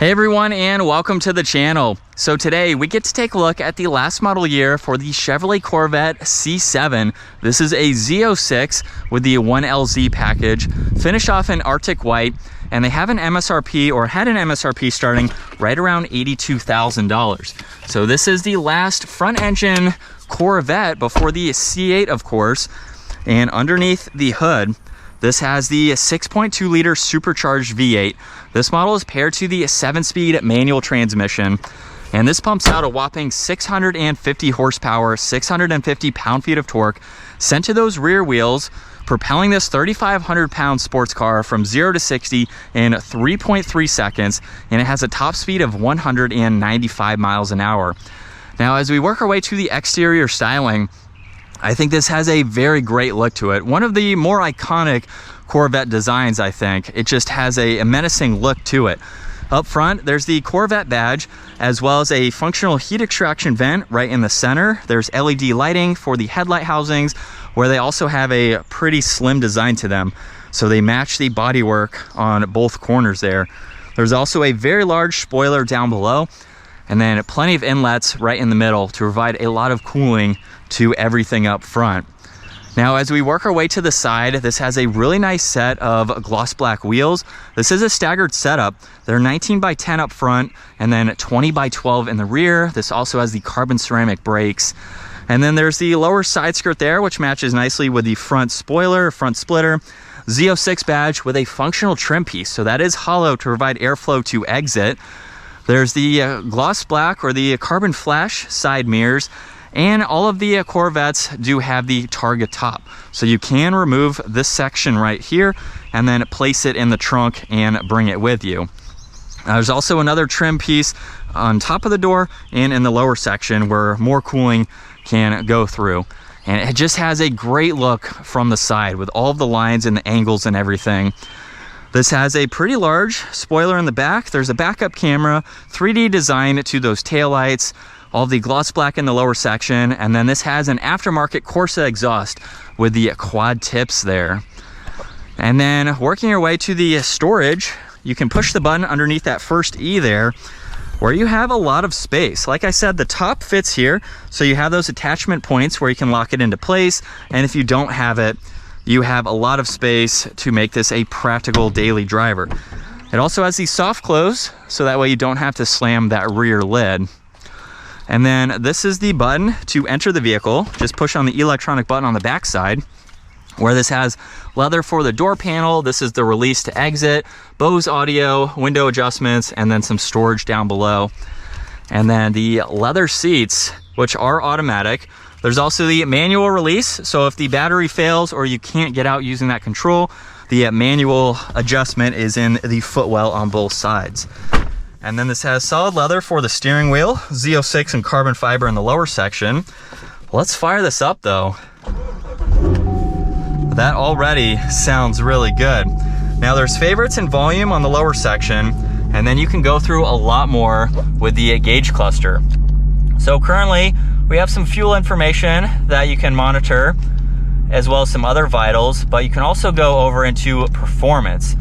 Hey everyone, and welcome to the channel. So today we get to take a look at the last model year for the Chevrolet Corvette C7. This is a Z06 with the 1LZ package, finished off in Arctic White, and they have an MSRP, or had an MSRP starting right around $82,000. So this is the last front engine Corvette before the C8, of course. And underneath the hood, this has the 6.2 liter supercharged V8. This model is paired to the 7-speed manual transmission, and this pumps out a whopping 650 horsepower, 650 pound-feet of torque sent to those rear wheels, propelling this 3,500 pound sports car from 0 to 60 in 3.3 seconds, and it has a top speed of 195 miles an hour. Now, as we work our way to the exterior styling, I think this has a very great look to it. One of the more iconic Corvette designs, I think. It just has a menacing look to it. Up front, there's the Corvette badge, as well as a functional heat extraction vent right in the center. There's LED lighting for the headlight housings, where they also have a pretty slim design to them. So they match the bodywork on both corners there. There's also a very large spoiler down below, and then plenty of inlets right in the middle to provide a lot of cooling to everything up front. Now, as we work our way to the side, this has a really nice set of gloss black wheels. This is a staggered setup. They're 19 by 10 up front and then 20 by 12 in the rear. This also has the carbon ceramic brakes. And then there's the lower side skirt there, which matches nicely with the front spoiler, front splitter. Z06 badge with a functional trim piece. So that is hollow to provide airflow to exit. There's the gloss black, or the carbon flash side mirrors. And all of the Corvettes do have the targa top. So you can remove this section right here and then place it in the trunk and bring it with you. There's also another trim piece on top of the door and in the lower section where more cooling can go through. And it just has a great look from the side with all of the lines and the angles and everything. This has a pretty large spoiler in the back. There's a backup camera, 3D design to those taillights, all the gloss black in the lower section, and then this has an aftermarket Corsa exhaust with the quad tips there. And then working your way to the storage, you can push the button underneath that first E there, where you have a lot of space. Like I said, the top fits here, so you have those attachment points where you can lock it into place, and if you don't have it, you have a lot of space to make this a practical daily driver. It also has the soft close, so that way you don't have to slam that rear lid. And then this is the button to enter the vehicle. Just push on the electronic button on the back side, where this has leather for the door panel. This is the release to exit, Bose audio, window adjustments, and then some storage down below. And then the leather seats, which are automatic. There's also the manual release. So if the battery fails or you can't get out using that control, the manual adjustment is in the footwell on both sides. And then this has solid leather for the steering wheel, Z06 and carbon fiber in the lower section. Let's fire this up though. That already sounds really good. Now there's favorites and volume on the lower section, and then you can go through a lot more with the gauge cluster. So currently we have some fuel information that you can monitor, as well as some other vitals, but you can also go over into performance.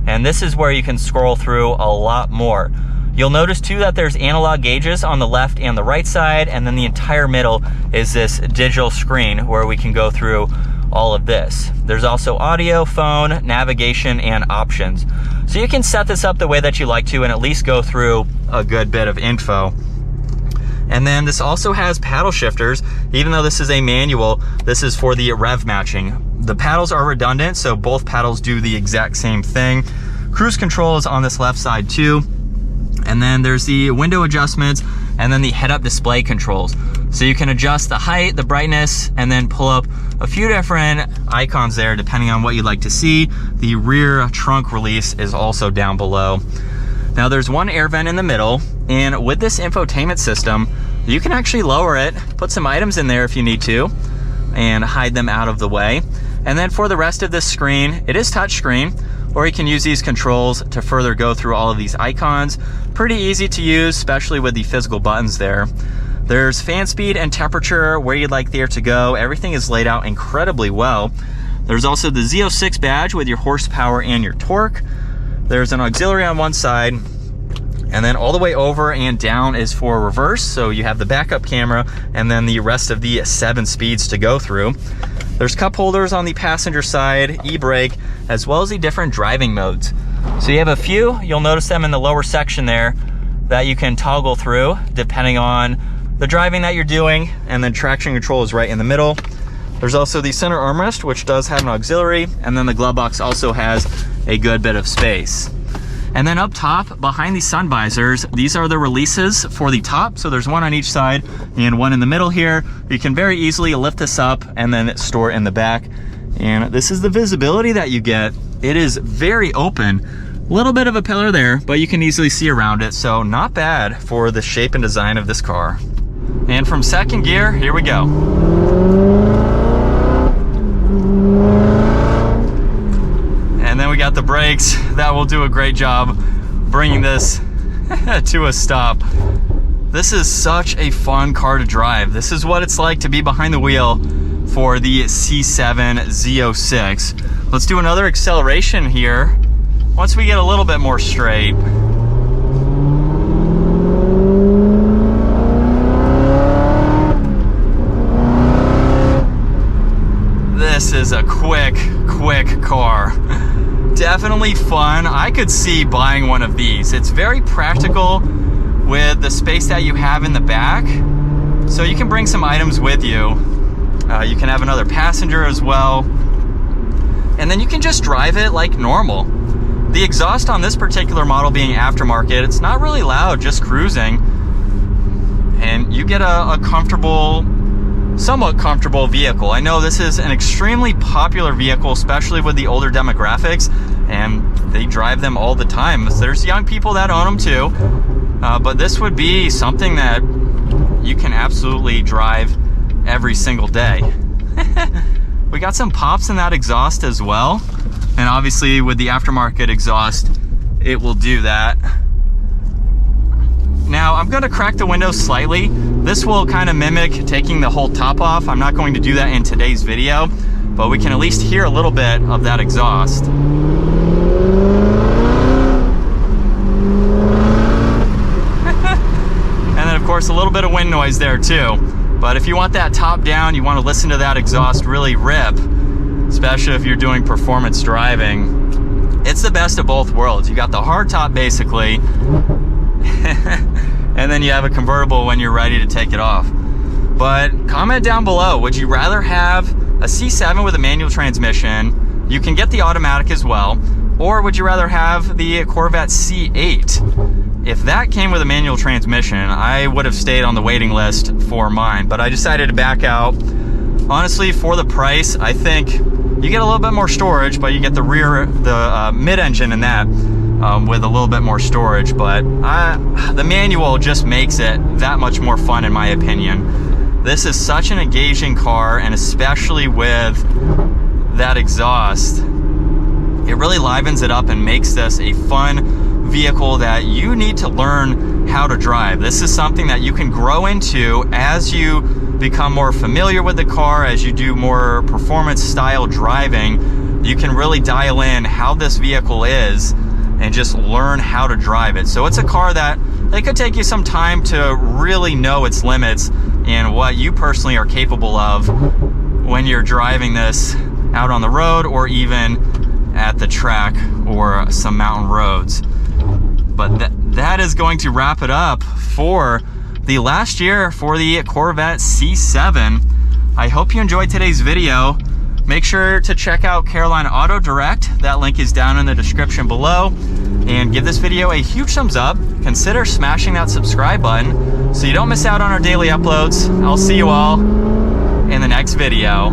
And this is where you can scroll through a lot more. You'll notice too that there's analog gauges on the left and the right side, and then the entire middle is this digital screen where we can go through all of this. There's also audio, phone, navigation, and options. So you can set this up the way that you like to and at least go through a good bit of info. And then this also has paddle shifters. Even though this is a manual, this is for the rev matching. The paddles are redundant, so both paddles do the exact same thing. Cruise control is on this left side too. And then there's the window adjustments and then the head-up display controls. So you can adjust the height, the brightness, and then pull up a few different icons there depending on what you'd like to see. The rear trunk release is also down below. Now there's one air vent in the middle, and with this infotainment system, you can actually lower it, put some items in there if you need to, and hide them out of the way. And then for the rest of this screen, it is touchscreen, or you can use these controls to further go through all of these icons. Pretty easy to use, especially with the physical buttons there. There's fan speed and temperature, where you'd like the air to go. Everything is laid out incredibly well. There's also the Z06 badge with your horsepower and your torque. There's an auxiliary on one side, And then all the way over and down is for reverse, so you have the backup camera and then the rest of the 7 speeds to go through. There's cup holders on the passenger side, e-brake, as well as the different driving modes. So you have a few, you'll notice them in the lower section there, that you can toggle through depending on the driving that you're doing, and then traction control is right in the middle. There's also the center armrest, which does have an auxiliary, and then the glove box also has a good bit of space. And then up top, behind the sun visors, these are the releases for the top. So there's one on each side and one in the middle here. You can very easily lift this up and then store it in the back. And this is the visibility that you get. It is very open. A little bit of a pillar there, but you can easily see around it. So not bad for the shape and design of this car. And from second gear, here we go. And then we got the brakes. That will do a great job bringing this to a stop. This is such a fun car to drive. This is what it's like to be behind the wheel for the C7 Z06. Let's do another acceleration here once we get a little bit more straight. This is a quick car. Definitely fun. I could see buying one of these. It's very practical with the space that you have in the back. So you can bring some items with you. You can have another passenger as well. And then you can just drive it like normal. The exhaust on this particular model being aftermarket, it's not really loud, just cruising. And you get a comfortable, somewhat comfortable vehicle. I know this is an extremely popular vehicle, especially with the older demographics, and they drive them all the time. There's young people that own them too, but this would be something that you can absolutely drive every single day. We got some pops in that exhaust as well, and obviously with the aftermarket exhaust, it will do that. Now I'm gonna crack the window slightly. This will kind of mimic taking the whole top off. I'm not going to do that in today's video, but we can at least hear a little bit of that exhaust. And then of course a little bit of wind noise there too. But if you want that top down, you want to listen to that exhaust really rip, especially if you're doing performance driving, it's the best of both worlds. You got the hard top basically, and then you have a convertible when you're ready to take it off. But comment down below, would you rather have a C7 with a manual transmission? You can get the automatic as well. Or would you rather have the Corvette C8? If that came with a manual transmission, I would have stayed on the waiting list for mine, but I decided to back out. Honestly, for the price, I think you get a little bit more storage, but you get the mid-engine in that with a little bit more storage. But the manual just makes it that much more fun in my opinion. This is such an engaging car, and especially with that exhaust, it really livens it up and makes this a fun vehicle that you need to learn how to drive. This is something that you can grow into as you become more familiar with the car, as you do more performance style driving. You can really dial in how this vehicle is and just learn how to drive it. So it's a car that it could take you some time to really know its limits and what you personally are capable of when you're driving this out on the road or even at the track or some mountain roads. But that is going to wrap it up for the last year for the Corvette C7. I hope you enjoyed today's video. Make sure to check out Carolina Auto Direct. That link is down in the description below. And give this video a huge thumbs up. Consider smashing that subscribe button so you don't miss out on our daily uploads. I'll see you all in the next video.